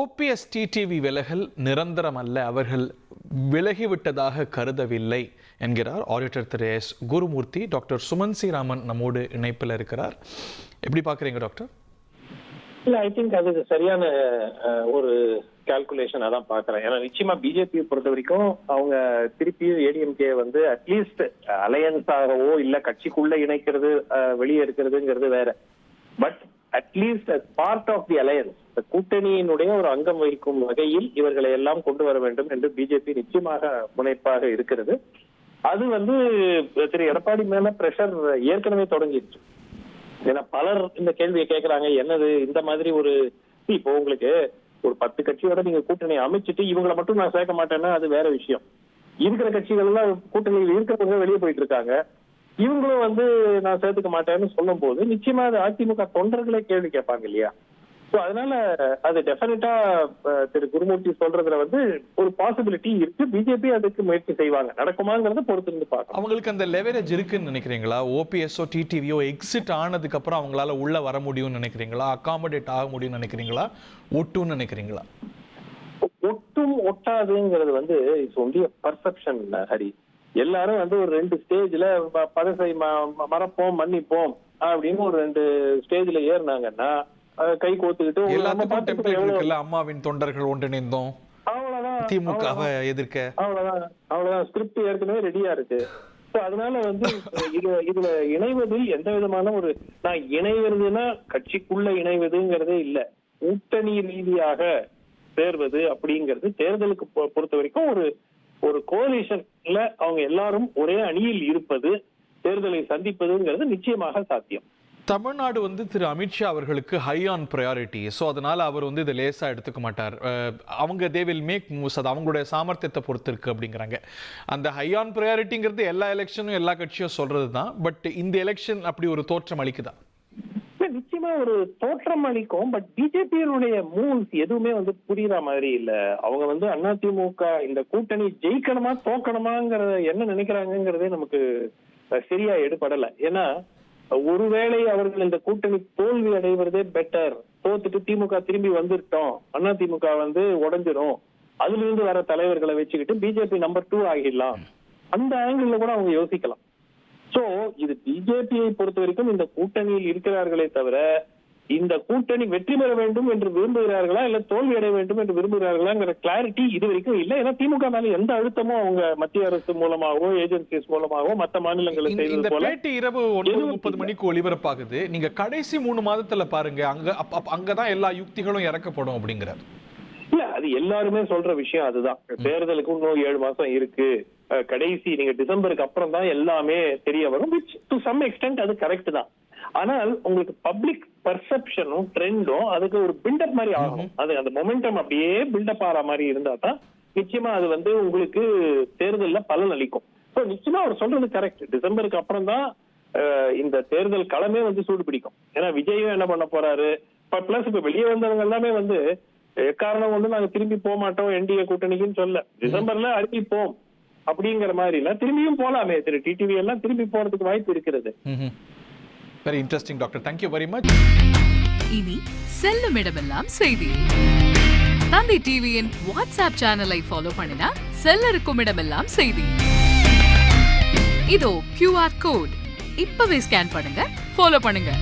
OPS TTV விலகல் நிரந்தரம் அல்ல, அவர்கள் விலகிவிட்டதாக கருதவில்லை என்கிறார் ஆடிட்டர் திரு S Gurumurthy. Doctor Suman C Raman நம்மோடு இணைப்பில் இருக்கிறார். எப்படி பார்க்குறீங்க டாக்டர்? இல்ல, ஐ திங்க் அது சரியான ஒரு கால்குலேஷன் அதான் பாக்குறேன். ஏன்னா நிச்சயமா பிஜேபியை பொறுத்த வரைக்கும் அவங்க திருப்பியும் ஏடிஎம்கே வந்து அட்லீஸ்ட் அலையன்ஸ் ஆகவோ இல்ல கட்சிக்குள்ள இணைக்கிறது வெளியே இருக்கிறதுங்கிறது வேற. But at least part of the alliance, கூட்டணியினுடைய ஒரு அங்கம் வகிக்கும் வகையில் இவர்களை எல்லாம் கொண்டு வர வேண்டும் என்று பிஜேபி நிச்சயமாக முனைப்பாக இருக்கிறது. அது வந்து திரு எடப்பாடி மேல பிரஷர் ஏற்கனவே தொடங்கிடுச்சு. ஏன்னா பலர் இந்த கேள்வியை கேட்கறாங்க, என்னது இந்த மாதிரி ஒரு இப்போ உங்களுக்கு ஒரு 10 கட்சியோட நீங்க கூட்டணி அமைச்சிட்டு இவங்களை மட்டும் நான் சேர்க்க மாட்டேன்னா அது வேற விஷயம். இருக்கிற கட்சிகள் எல்லாம் கூட்டணியில் இருக்கிறவங்க வெளியே போயிட்டு இருக்காங்க, இவங்களும் வந்து நான் சேர்த்துக்க மாட்டேன்னு சொல்லும் போது நிச்சயமா அது அதிமுக தொண்டர்களே கேள்வி கேட்பாங்க இல்லையா? ஸோ அதனால அது டெஃபினட்டா திரு குருமூர்த்தி சொல்றதுல வந்து ஒரு பாசிபிலிட்டி இருக்கு. பிஜேபி அதுக்கு முயற்சி செய்வாங்க, நடக்குமாங்கிறத பொறுத்து இருந்து பார்க்கலாம். அவங்களுக்கு அந்த லெவரேஜ் இருக்குன்னு நினைக்கிறீங்களா? ஓபிஎஸ்ஓ டிடிவியோ எக்ஸிட் ஆனதுக்கு அப்புறம் அவங்களால உள்ள வர முடியும்னு நினைக்கிறீங்களா? அகாமடேட் ஆக முடியும்னு நினைக்கிறீங்களா? ஒட்டுன்னு நினைக்கிறீங்களா? ஒட்டும் ஒட்டாதுங்கிறது வந்து இட்ஸ் ஒன்லி பர்செப்ஷன் ஹரி. எல்லாரும் வந்து ஒரு 2 ஸ்டேஜ்ல பதசை மறப்போம் மன்னிப்போம் அப்படின்னு ஒரு 2 ஸ்டேஜ்ல ஏறினாங்கன்னா கை கோத்துக்கிட்டு அம்மாவின் தொண்டர்கள் ஒன்றிணைந்தோம், அவ்வளவுதான், திமுகவை எதிர்க்க, அவ்வளவுதான் ஸ்கிரிப்ட் ஏற்கனவே ரெடியா இருக்கு. அதனால வந்து இதுல இணைவதில் எந்த விதமான ஒரு நான் இணைவதுன்னா கட்சிக்குள்ள இணைவதுங்கிறதே இல்ல, கூட்டணி ரீதியாக சேர்வது அப்படிங்கிறது தேர்தலுக்கு பொறுத்த வரைக்கும் ஒரு கோலிஷன்ல அவங்க எல்லாரும் ஒரே அணியில் இருப்பது, தேர்தலை சந்திப்பதுங்கிறது நிச்சயமாக சாத்தியம். தமிழ்நாடு வந்து திரு அமித்ஷா அவர்களுக்கு ஹை ஆன் ப்ரையாரிட்டி. ஸோ அதனால அவர் வந்து இதை லேசா எடுத்துக்க மாட்டார். அவங்க தே வில் மேக் மூவ்ஸ், அது அவங்களுடைய சாமர்த்தியத்தை பொறுத்து இருக்கு அப்படிங்கிறாங்க. அந்த ஹை ஆன் ப்ரையாரிட்டிங்கிறது எல்லா எலெக்ஷனும் எல்லா கட்சியும் சொல்றது தான். பட் இந்த எலெக்ஷன் அப்படி ஒரு தோற்றம் அளிக்குதா? நிச்சயமா ஒரு தோற்றம் அளிக்கும். பட் பிஜேபியினுடைய மூவ்ஸ் எதுவுமே வந்து புரியுற மாதிரி இல்ல. அவங்க வந்து அதிமுக இந்த கூட்டணி ஜெயிக்கணுமா தோக்கணுமாங்கிற என்ன நினைக்கிறாங்கிறதே நமக்கு சரியா எடுபடல. ஏன்னா ஒருவேளை அவர்கள் இந்த கூட்டணி தோல்வி அடைவதே பெட்டர், தோத்துட்டு திமுக திரும்பி வந்துட்டோம், அதிமுக வந்து உடைஞ்சிரும், அதுல இருந்து வர தலைவர்களை வச்சுக்கிட்டு பிஜேபி நம்பர் 2 ஆகிடலாம், அந்த ஆங்கிள் கூட அவங்க யோசிக்கலாம். சோ இது பிஜேபியை பொறுத்த வரைக்கும் இந்த கூட்டணியில் இருக்கிறார்களே தவிர இந்த கூட்டணி வெற்றி பெற வேண்டும் என்று விரும்புகிறார்களா இல்ல தோல்வி அடைய வேண்டும் என்று விரும்புகிறார்களாங்கிற கிளாரிட்டி இது வரைக்கும் இல்லை. ஏன்னா திமுக மேல எந்த அழுத்தமும் அவங்க மத்திய அரசு மூலமாகவோ ஏஜென்சிஸ் மூலமாகவோ மற்ற மாநிலங்களில் செய்தது போல. இரவு 9:30 மணிக்கு ஒளிபரப்பாகுது. நீங்க கடைசி 3 மாதத்துல பாருங்க, அங்கதான் எல்லா யுக்திகளும் இறக்கப்படும் அப்படிங்கிறார். இல்ல, அது எல்லாருமே சொல்ற விஷயம் அதுதான். தேர்தலுக்கு இன்னும் 7 மாசம் இருக்கு, கடைசி நீங்க டிசம்பருக்கு அப்புறம் தான் எல்லாமே தெரிய வரும். விச் டு சம் எக்ஸ்டென்ட் அது கரெக்ட் தான். ஆனால் உங்களுக்கு பப்ளிக் பர்செப்ஷனும் ட்ரெண்டும் அதுக்கு ஒரு பில்டப் மாதிரி ஆகணும். அது அந்த மொமெண்டம் அப்படியே பில்டப் ஆகிற மாதிரி இருந்தா தான் நிச்சயமா அது வந்து உங்களுக்கு தேர்தல்ல பலன் அளிக்கும். நிச்சயமா அவர் சொல்றது கரெக்ட். டிசம்பருக்கு அப்புறம் தான் இந்த தேர்தல் களமே வந்து சூடு பிடிக்கும். ஏன்னா விஜயும் என்ன பண்ண போறாரு, பிளஸ் இப்ப வெளியே வந்தவங்க எல்லாமே வந்து காரணம் கொண்டு நாங்க திரும்பி போக மாட்டோம் என்டிஏ கூட்டணிக்குன்னு சொல்ல, டிசம்பர்ல அறிவிப்போம் அப்படிங்கிற மாதிரி இல்ல, திரும்பியும் போலாமே. திரு டிடிவி எல்லாம் திரும்பி போறதுக்கு வாய்ப்பு இருக்கிறது. Very interesting doctor, thank you very much. இனி செல்லும் இடமெல்லாம் செய்தி. தந்தி டிவியின் வாட்ஸ்அப் சேனலை ஃபாலோ பண்ணினா செல்ல இருக்கும் இடமெல்லாம் செய்தி. இதோ QR கோட், இப்பவே ஸ்கேன் பண்ணுங்க, ஃபாலோ பண்ணுங்க.